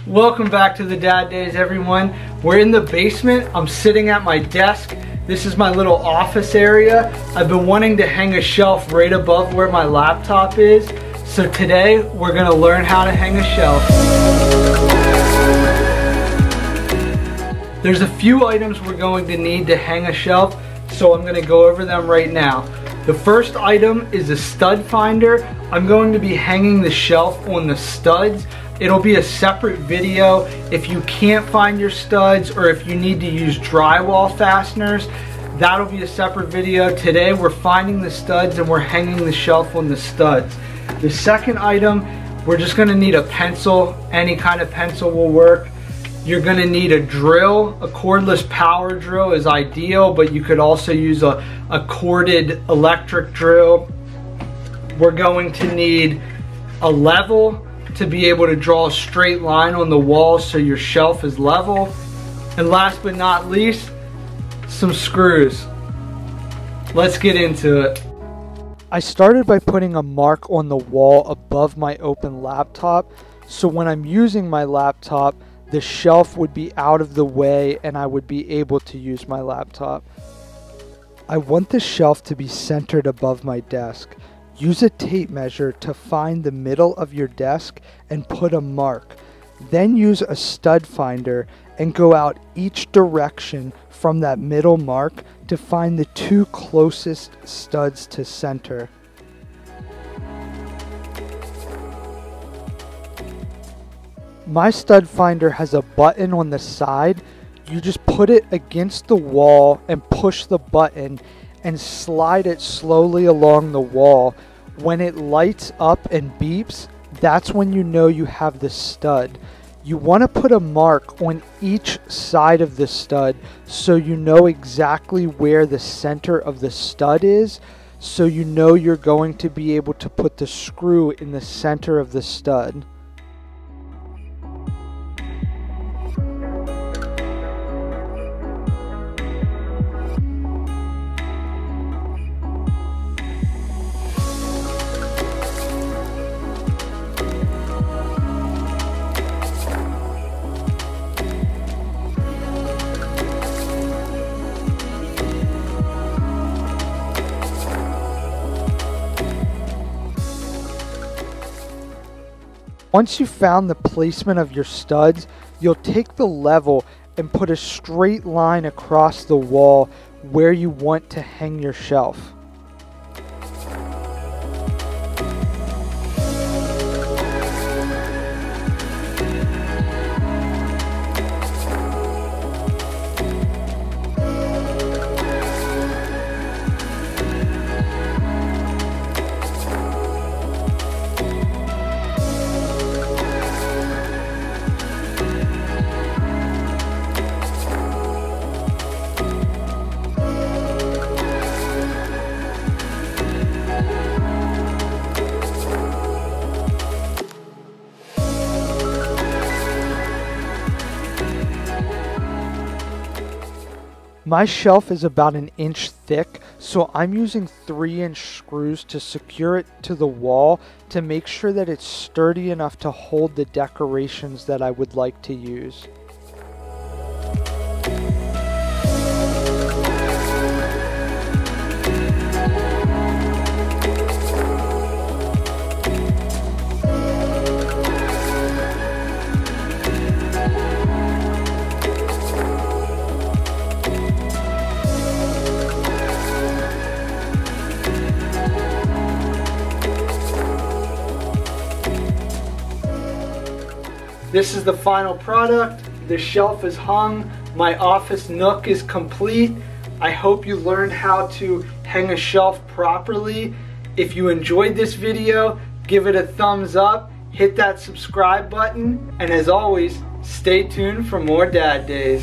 Welcome back to the Dad Days, everyone. We're in the basement. I'm sitting at my desk. This is my little office area. I've been wanting to hang a shelf right above where my laptop is. So today we're gonna learn how to hang a shelf. There's a few items we're going to need to hang a shelf, so I'm gonna go over them right now. The first item is a stud finder. I'm going to be hanging the shelf on the studs. It'll be a separate video if you can't find your studs or if you need to use drywall fasteners. That'll be a separate video. Today we're finding the studs and we're hanging the shelf on the studs. The second item, we're just gonna need a pencil. Any kind of pencil will work. You're gonna need a drill. A cordless power drill is ideal, but you could also use a corded electric drill. We're going to need a level to be able to draw a straight line on the wall so your shelf is level. And last but not least, some screws. Let's get into it. I started by putting a mark on the wall above my open laptop, so when I'm using my laptop, the shelf would be out of the way and I would be able to use my laptop. I want the shelf to be centered above my desk. Use a tape measure to find the middle of your desk and put a mark. Then use a stud finder and go out each direction from that middle mark to find the two closest studs to center. My stud finder has a button on the side. You just put it against the wall and push the button and slide it slowly along the wall. When it lights up and beeps, that's when you know you have the stud. You want to put a mark on each side of the stud so you know exactly where the center of the stud is, so you know you're going to be able to put the screw in the center of the stud. Once you've found the placement of your studs, you'll take the level and put a straight line across the wall where you want to hang your shelf. My shelf is about 1 inch thick, so I'm using 3-inch screws to secure it to the wall to make sure that it's sturdy enough to hold the decorations that I would like to use. This is the final product. The shelf is hung. My office nook is complete. I hope you learned how to hang a shelf properly. If you enjoyed this video, give it a thumbs up, hit that subscribe button, and as always, stay tuned for more Dad Days.